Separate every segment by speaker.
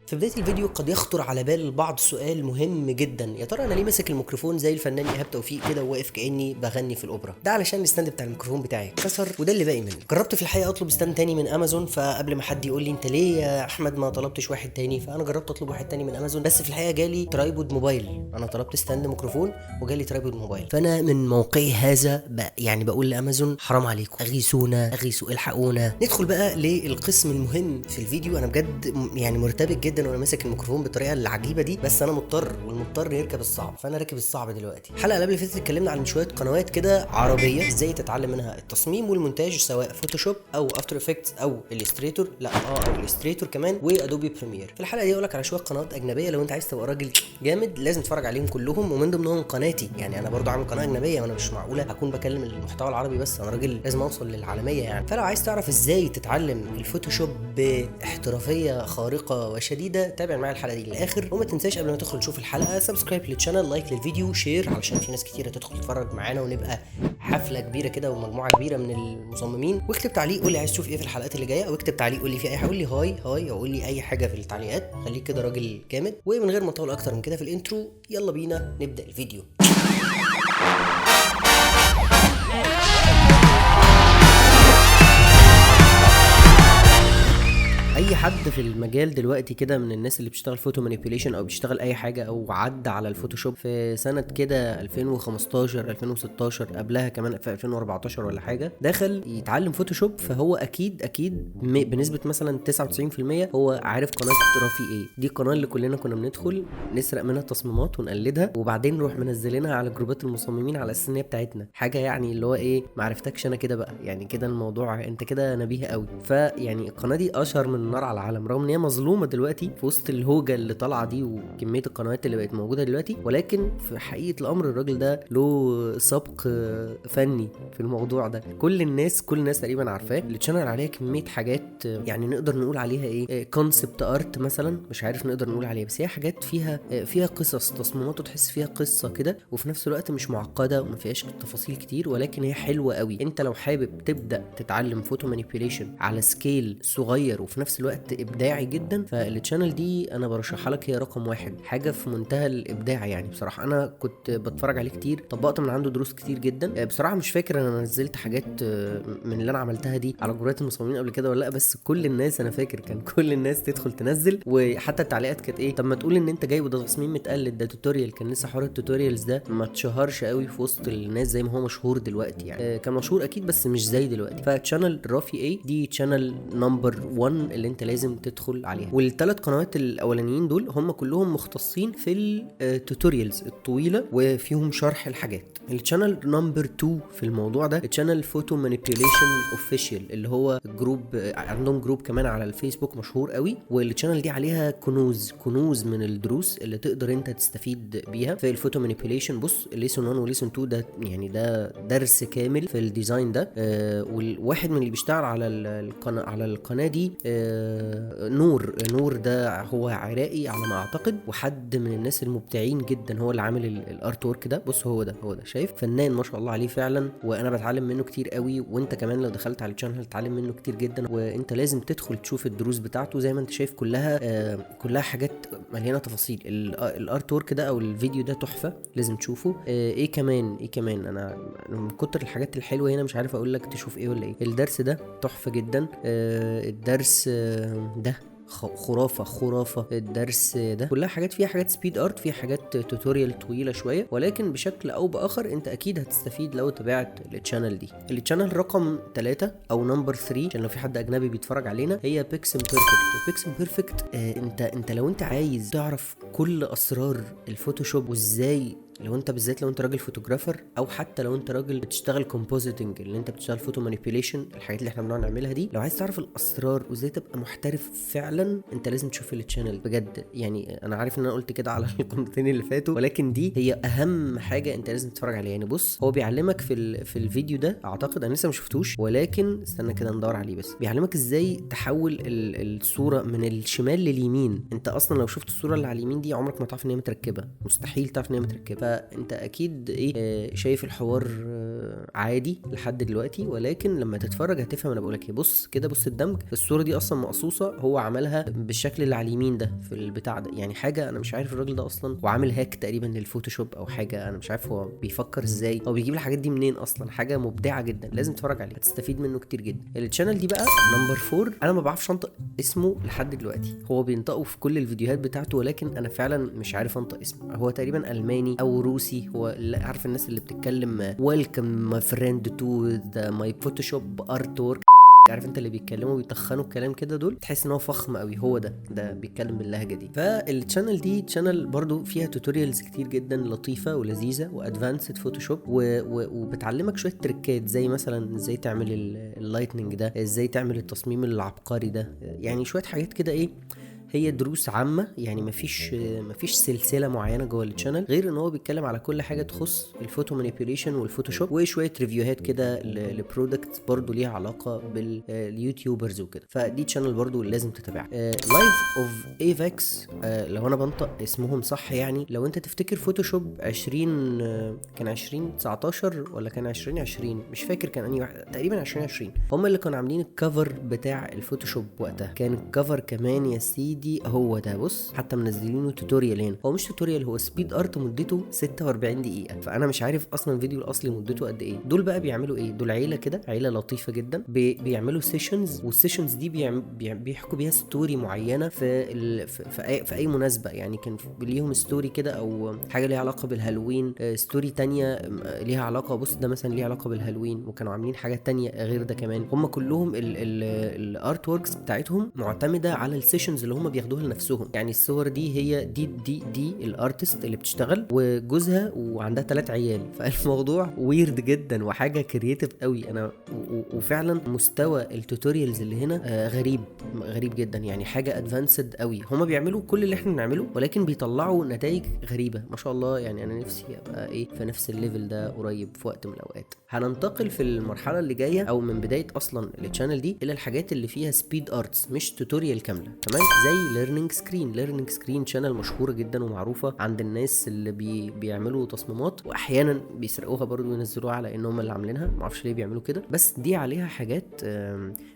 Speaker 1: في بداية الفيديو قد يخطر على بال البعض سؤال مهم جدا، يا ترى انا ليه ماسك الميكروفون زي الفنان ايهاب توفيق كده وواقف كاني بغني في الاوبرا؟ ده علشان الستاند بتاع الميكروفون بتاعي اتكسر وده اللي باقي منه. جربت في الحقيقه اطلب ستاند تاني من امازون، فقبل ما حد يقول لي انت ليه يا احمد ما طلبتش واحد تاني، فانا جربت اطلب واحد تاني من امازون، بس في الحقيقه جالي ترايبود موبايل. انا طلبت ستاند ميكروفون وجالي ترايبود موبايل، فانا من موقعي هذا يعني بقول لامازون حرام عليكم، اغيثونا اغيثوا الحقونا. ندخل بقى للقسم المهم في الفيديو. انا بجد يعني مرتبك جدا وانا ماسك الميكروفون بالطريقه العجيبه دي، بس انا مضطر والمضطر يركب الصعب، فانا راكب الصعب دلوقتي. الحلقه اللي قبل اللي فاتت اتكلمنا عن شويه قنوات كده عربيه ازاي تتعلم منها التصميم والمونتاج، سواء فوتوشوب او افتر افكتس او الستريتور، او الستريتور كمان وادوبي بريمير. في الحلقه دي اقول لك على شويه قنوات اجنبيه لو انت عايز تبقى راجل جامد لازم تتفرج عليهم كلهم، ومن ضمنهم قناتي. يعني انا برضو عامل قناه اجنبيه وانا مش معقوله اكون بكلم المحتوى العربي بس، انا راجل لازم اوصل للعالميه يعني. فلو عايز تعرف ازاي تتعلم الفوتوشوب باحترافيه خارقه وشديده تابع معايا الحلقه دي للاخر، وما تنساش قبل ما تدخل تشوف الحلقه سبسكرايب للشانل، لايك للفيديو، شير علشان في ناس كتيره تدخل تتفرج معانا ونبقى حفله كبيره كده ومجموعه كبيره من المصممين. واكتب تعليق قول لي عايز تشوف ايه في الحلقات اللي جايه، او اكتب تعليق قول لي في اي حاجه، قول لي هاي او قول لي اي حاجه في التعليقات، خليك كده راجل جامد. ومن غير ما اطول اكتر من كده في الانترو، يلا بينا نبدا الفيديو. اي حد في المجال دلوقتي كده من الناس اللي بتشتغل فوتو مانيبيوليشن او بيشتغل اي حاجه او عدى على الفوتوشوب في سنه كده 2015 2016 قبلها كمان في 2014 ولا حاجه، دخل يتعلم فوتوشوب، فهو اكيد بنسبه مثلا 99% هو عارف قناه رافي ايه. دي القناه اللي كلنا كنا بندخل نسرق منها التصميمات ونقلدها وبعدين نروح منزلينها على جروبات المصممين على اساس ان هي بتاعتنا، حاجه يعني اللي هو ايه، ما عرفتكش انا كده بقى، يعني كده الموضوع انت كده نبيه قوي. فيعني القناه دي اشهر من النار على العالم، رغم ان هي مظلومه دلوقتي في وسط الهوجه اللي طالعه دي وكميه القنوات اللي بقت موجوده دلوقتي، ولكن في حقيقه الامر الراجل ده له سبق فني في الموضوع ده. كل الناس تقريبا عارفاه. التشانل عليها كميه حاجات يعني نقدر نقول عليها ايه، كونسبت ارت مثلا، مش عارف نقدر نقول عليها، بس هي حاجات فيها قصص، تصميمات وتحس فيها قصه كده، وفي نفس الوقت مش معقده وما فيهاش تفاصيل كتير، ولكن هي حلوه قوي. انت لو حابب تبدا تتعلم فوتو مانيبيوليشن على سكيل صغير وفي نفس الوقت ابداعي جدا، فالتشانل دي انا برشحها لك، هي رقم واحد، حاجه في منتهى الابداع يعني. بصراحه انا كنت بتفرج عليه كتير، طبقت من عنده دروس كتير جدا. بصراحه مش فاكر انا نزلت حاجات من اللي انا عملتها دي على جروبات المصممين قبل كده ولا لا، بس كل الناس انا فاكر كان كل الناس تدخل تنزل، وحتى التعليقات كانت ايه، طب ما تقول ان انت جايب ده تصميم متقلد، ده توتوريال. كان لسه حوار التوتوريالز ده ما اتشهرش قوي في وسط الناس زي ما هو مشهور دلوقتي يعني. كان مشهور اكيد بس مش زي دلوقتي. فتشانل رافي ايه دي تشانل نمبر 1 اللي انت لازم تدخل عليها. والثلاث قنوات الاولانيين دول هم كلهم مختصين في التوتوريالز الطويله وفيهم شرح الحاجات. الشانل نمبر 2 في الموضوع ده الشانل فوتو مانيبيوليشن اوفيشال، اللي هو جروب، عندهم جروب كمان على الفيسبوك مشهور قوي، والشانل دي عليها كنوز من الدروس اللي تقدر انت تستفيد بيها في الفوتو مانيبيوليشن. بص ليسون 1 وليسون 2 ده يعني ده درس كامل في الديزاين ده. والواحد من اللي بيشتغل على القناه دي نور ده هو عراقي على ما اعتقد، وحد من الناس المبدعين جدا، هو اللي عامل الارت وورك ده. بص هو ده شايف، فنان ما شاء الله عليه فعلا، وانا بتعلم منه كتير قوي، وانت كمان لو دخلت على الشانل هتتعلم منه كتير جدا، وانت لازم تدخل تشوف الدروس بتاعته. زي ما انت شايف كلها حاجات مليانه تفاصيل. الارت وورك ده او الفيديو ده تحفه، لازم تشوفه. ايه كمان انا من كتر الحاجات الحلوه هنا مش عارف اقول لك تشوف ايه ولا ايه. الدرس ده تحفه جدا. الدرس ده خرافه. الدرس ده كلها حاجات، فيها حاجات سبيد ارت، فيها حاجات توتوريال طويله شويه، ولكن بشكل او باخر انت اكيد هتستفيد لو تابعت التشانل دي. التشانل رقم 3 او نمبر 3 عشان لو في حد اجنبي بيتفرج علينا، هي بيكسم بيرفكت. انت لو انت عايز تعرف كل اسرار الفوتوشوب وازاي، لو انت بالذات لو انت راجل فوتوغرافر، او حتى لو انت راجل بتشتغل كومبوزيتنج اللي انت بتشتغل فوتو مانيبيوليشن، الحاجات اللي احنا بنقعد نعملها دي، لو عايز تعرف الاسرار وازاي تبقى محترف فعلا انت لازم تشوف التشانل بجد. يعني انا عارف ان انا قلت كده على القناتين اللي فاتوا، ولكن دي هي اهم حاجه انت لازم تتفرج عليها. يعني بص هو بيعلمك في الفيديو ده، اعتقد انا لسه ما شفتوش ولكن استنى كده ندور عليه، بس بيعلمك ازاي تحول الصوره من الشمال لليمين. انت اصلا لو شفت الصوره اللي على اليمين دي عمرك ما تعرف ان هي متركبه، مستحيل تعرف ان هي متركبه. فانت اكيد ايه شايف الحوار عادي لحد دلوقتي، ولكن لما تتفرج هتفهم انا بقولك ايه. بص كده، بص الدمج، الصوره دي اصلا مقصوصه، هو عملها بالشكل اللي على اليمين ده في البتاع ده، يعني حاجه انا مش عارف الراجل ده اصلا وعامل هاك تقريبا للفوتوشوب او حاجه، انا مش عارف هو بيفكر ازاي او بيجيب الحاجات دي منين اصلا. حاجه مبدعه جدا، لازم تتفرج عليه، هتستفيد منه كتير جدا. التشانل دي بقى نمبر 4، انا ما بعرفش انطق اسمه لحد دلوقتي، هو بينطقه في كل الفيديوهات بتاعته ولكن انا فعلا مش عارف انطق اسمه. هو تقريبا الماني او روسي، هو عارف الناس اللي بتتكلم ويلكم ماي فريند تو ذا ماي فوتوشوب ارت ورك، عارف انت اللي بيتكلموا بيتخنوا الكلام كده، دول تحس ان هو فخم قوي، هو ده بيتكلم باللهجه دي. فالشانل دي تشانل برضو فيها توتوريالز كتير جدا لطيفه ولذيذه وادفانسد فوتوشوب، وبتعلمك شويه تريكات، زي مثلا ازاي تعمل اللايتنينج ده، ازاي تعمل التصميم العبقري ده، يعني شويه حاجات كده ايه، هي دروس عامه يعني. مفيش سلسله معينه جوه الشانل، غير ان هو بيتكلم على كل حاجه تخص الفوتو مانيبيوليشن والفوتوشوب، وشويه ريفيوهات كده لبرودكتس برضو ليها علاقه باليوتيوبرز وكده. فدي شانل برضو لازم تتابعها. لايف اوف ايفاكس، لو انا بنطق اسمهم صح يعني. لو انت تفتكر فوتوشوب 20 كان 2019 ولا كان 2020 مش فاكر كان انهي واحد، تقريبا 2020، هم اللي كانوا عاملين الكفر بتاع الفوتوشوب وقتها. كان الكفر كمان يا سيدي هو ده، بص حتى منزلينه توتوريال هنا، هو مش توتوريال، هو سبيد ارت مدته 46 دقيقه، فانا مش عارف اصلا الفيديو الاصلي مدته قد ايه. دول بقى بيعملوا ايه؟ دول عيله كده، عيله لطيفه جدا، بيعملوا سيشنز، والسيشنز دي بيحكوا بيها ستوري معينه في اي مناسبه، يعني كان ليهم ستوري كده او حاجه ليها علاقه بالهالوين، ستوري تانية ليها علاقه، بص ده مثلا ليها علاقه بالهالوين، وكانوا عاملين حاجات تانية غير ده كمان. هم كلهم الارت ووركس بتاعتهم معتمده على السيشنز اللي هم بياخدوها لنفسهم، يعني الصور دي هي دي الارتست اللي بتشتغل وجوزها وعندها 3 عيال، فالموضوع ويرد جدا وحاجه كرييتيف قوي. انا وفعلا مستوى التوتوريالز اللي هنا غريب جدا، يعني حاجه ادفانسد قوي. هما بيعملوا كل اللي احنا بنعمله ولكن بيطلعوا نتائج غريبه ما شاء الله، يعني انا نفسي ابقى ايه في نفس الليفل ده قريب في وقت من الاوقات. هننتقل في المرحله اللي جايه او من بدايه اصلا الشانل دي الى الحاجات اللي فيها سبيد ارتس، مش توتوريال كامله، تمام؟ زي ليرنينج سكرين شانل مشهوره جدا ومعروفه عند الناس اللي بيعملوا تصميمات، واحيانا بيسرقوها برضو وينزلوها على ان هم اللي عاملينها، ما اعرفش ليه بيعملوا كده، بس دي عليها حاجات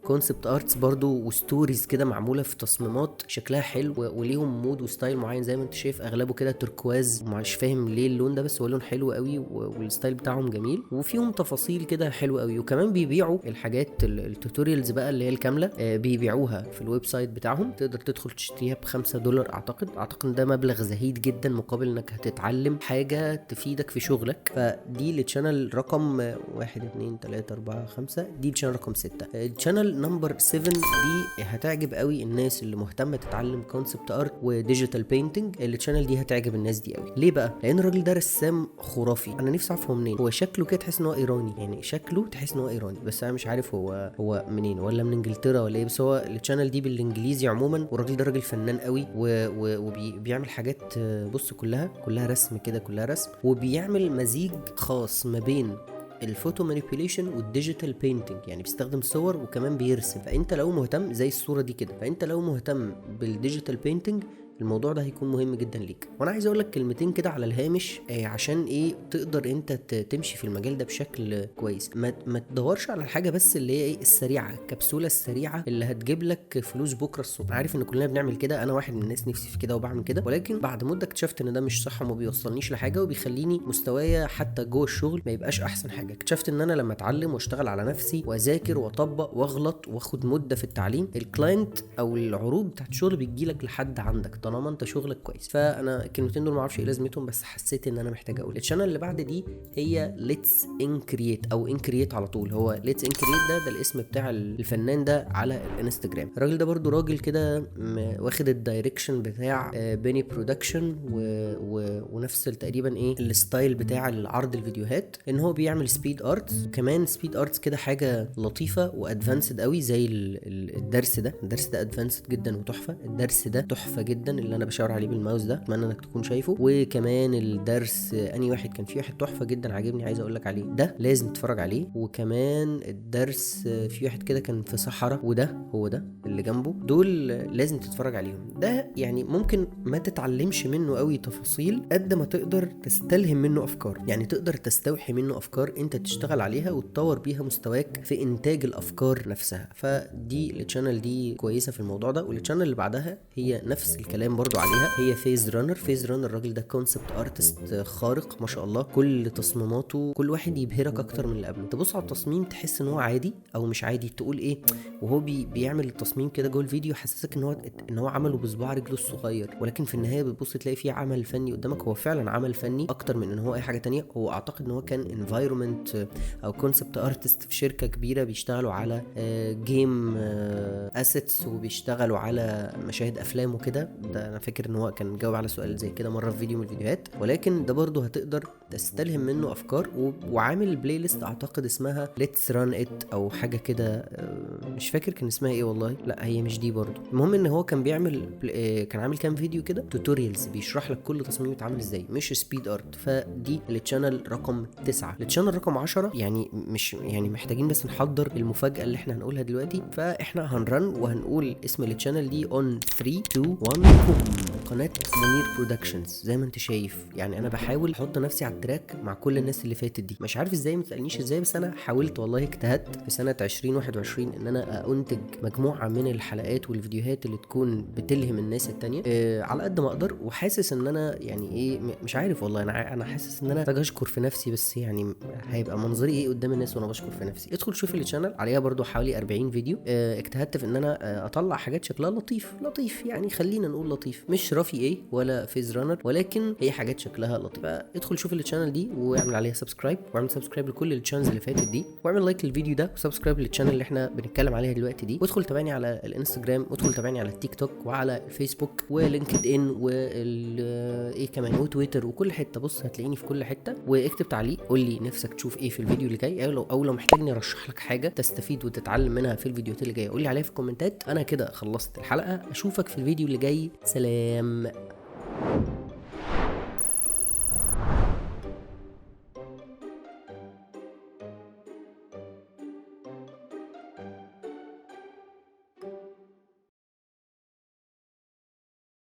Speaker 1: كونسبت ارتس برضو وستوريز كده معموله في تصميمات شكلها حلو وليهم مود وستايل معين، زي ما انت شايف اغلبه كده تركواز، مش فاهم ليه اللون ده بس هو لون حلو قوي والستايل بتاعهم جميل وفيهم تفاصيل كده حلوه قوي. وكمان بيبيعوا الحاجات التوتوريالز بقى اللي هي الكامله، بيبيعوها في الويب سايت بتاعهم، تقدر تدخل تشتريها $5 اعتقد ان ده مبلغ زهيد جدا مقابل انك هتتعلم حاجه تفيدك في شغلك. فدي الشانل رقم 1 2 3 4 5، دي الشانل رقم 6. الشانل نمبر 7 دي هتعجب قوي الناس اللي مهتمه تتعلم كونسبت ارت وديجيتال بينتنج. الشانل دي هتعجب الناس دي قوي. ليه بقى؟ لان الراجل ده رسام خرافي، انا نفسي اعرف هو منين. هو شكله كده تحس ان هو ايراني، يعني شكله تحس ان هو ايراني، بس انا مش عارف هو منين، ولا من انجلترا ولا ايه. بس هو الشانل دي بالانجليزي عموما، والراجل ده راجل فنان قوي وبيعمل حاجات، بص كلها رسم كده، كلها رسم، وبيعمل مزيج خاص ما بين الفوتو مانيبيوليشن والديجيتال بينتنج، يعني بيستخدم صور وكمان بيرسم. فانت لو مهتم زي الصوره دي كده، فانت لو مهتم بالديجيتال بينتنج الموضوع ده هيكون مهم جدا ليك. وانا عايز اقول لك كلمتين كده على الهامش، عشان ايه تقدر انت تمشي في المجال ده بشكل كويس. ما تدورش على الحاجه بس اللي هي ايه السريعه، الكبسوله السريعه اللي هتجيب لك فلوس بكره الصبح. عارف ان كلنا بنعمل كده، انا واحد من الناس نفسي في كده وبعمل كده، ولكن بعد مده اكتشفت ان ده مش صح وما بيوصلنيش لحاجه، وبيخليني مستوايا حتى جوه الشغل ما يبقاش احسن حاجه. اكتشفت ان انا لما اتعلم واشتغل على نفسي واذاكر واطبق واغلط واخد مده في التعليم، الكلاينت او العروض بتاعت الشغل بتجيلك لحد عندك طالما انت شغلك كويس. فانا الكلمتين دول ما اعرفش ايه لازمتهم، بس حسيت ان انا محتاج اقول. الشانل اللي بعد دي هي ليتس انكرييت او انكرييت على طول، هو ليتس انكرييت ده الاسم بتاع الفنان ده على الانستجرام. الراجل ده برضو راجل كده واخد الدايركشن بتاع بيني برودكشن ونفس تقريبا ايه الستايل بتاع العرض الفيديوهات، ان هو بيعمل سبيد ارتس، كمان سبيد ارتس كده حاجه لطيفه وادفانسد قوي، زي الدرس ده ادفانسد جدا وتحفه. الدرس ده تحفه جدا، جدا اللي انا بشاور عليه بالماوس ده، اتمنى انك تكون شايفه. وكمان الدرس اني واحد كان في واحد تحفه جدا عاجبني، عايز اقول لك عليه، ده لازم تتفرج عليه. وكمان الدرس في واحد كده كان في صحراء، وده هو ده اللي جنبه، دول لازم تتفرج عليهم. ده يعني ممكن ما تتعلمش منه قوي تفاصيل قد ما تقدر تستلهم منه افكار، يعني تقدر تستوحي منه افكار انت تشتغل عليها وتطور بيها مستواك في انتاج الافكار نفسها. فدي التشانل دي كويسه في الموضوع ده. والتشانل اللي بعدها هي نفس الكلام برضو عليها، هي فيز رانر. فيز رانر الراجل ده كونسبت ارتست خارق ما شاء الله، كل تصميماته كل واحد يبهرك اكتر من اللي قبله. تبص على التصميم تحس ان هو عادي او مش عادي، تقول ايه وهو بيعمل التصميم كده جوه الفيديو، يحسسك ان هو عمله بصباع رجله الصغير، ولكن في النهايه بتبص تلاقي فيه عمل فني قدامك. هو فعلا عمل فني اكتر من ان هو اي حاجه تانية. هو اعتقد ان هو كان انفايرمنت او كونسبت ارتست في شركه كبيره بيشتغلوا على جيم اسيتس وبيشتغلوا على مشاهد افلام وكده. ده انا فاكر ان هو كان جاوب على سؤال زي كده مره في فيديو من الفيديوهات. ولكن ده برضه هتقدر تستلهم منه افكار. وعامل بلاي ليست اعتقد اسمها ليتس ران ات او حاجه كده، مش فاكر كان اسمها ايه والله، لا هي مش دي برضه. المهم ان هو كان بيعمل كان عامل كام فيديو كده توتوريالز بيشرح لك كل تصميم يتعمل ازاي، مش سبيد ارت. فدي التشانل رقم 9. التشانل رقم 10 يعني مش يعني محتاجين بس نحضر المفاجاه اللي احنا هنقولها دلوقتي. فاحنا هنرن وهنقول اسم التشانل دي اون 3 2 1 قناه منير برودكشنز. زي ما انت شايف يعني انا بحاول احط نفسي على التراك مع كل الناس اللي فاتت دي، مش عارف ازاي، ما تسالنيش ازاي، بس انا حاولت والله، اجتهدت في سنه 2021 ان انا انتج مجموعه من الحلقات والفيديوهات اللي تكون بتلهم الناس التانية على قد ما اقدر. وحاسس ان انا يعني ايه، مش عارف والله، انا حاسس ان انا محتاج اشكر في نفسي، بس يعني هيبقى منظري ايه قدام الناس وانا بشكر في نفسي؟ ادخل شوف الشانل عليها برضو حوالي 40 فيديو. اجتهدت في ان انا اطلع حاجات شكلها لطيف يعني، خلينا نقول لطيف، مش رافي ايه ولا فيز رانر، ولكن هي حاجات شكلها لطيف. فادخل شوف الشانل دي واعمل عليها سبسكرايب، واعمل سبسكرايب لكل الشانلز اللي فاتت دي، واعمل لايك للفيديو ده، وسبسكرايب للشانل اللي احنا بنتكلم عليها دلوقتي دي. وادخل تابعني على الانستجرام، وادخل تابعني على التيك توك وعلى الفيسبوك ولينكد ان ايه كمان وتويتر وكل حته. بص هتلاقيني في كل حته. واكتب تعليق قول لي نفسك تشوف ايه في الفيديو اللي جاي، او لو محتاجني ارشح لك حاجه تستفيد وتتعلم منها في الفيديوهات اللي جايه قول لي عليها في الكومنتات. انا كده خلصت الحلقه، اشوفك في الفيديو اللي جاي، سلام.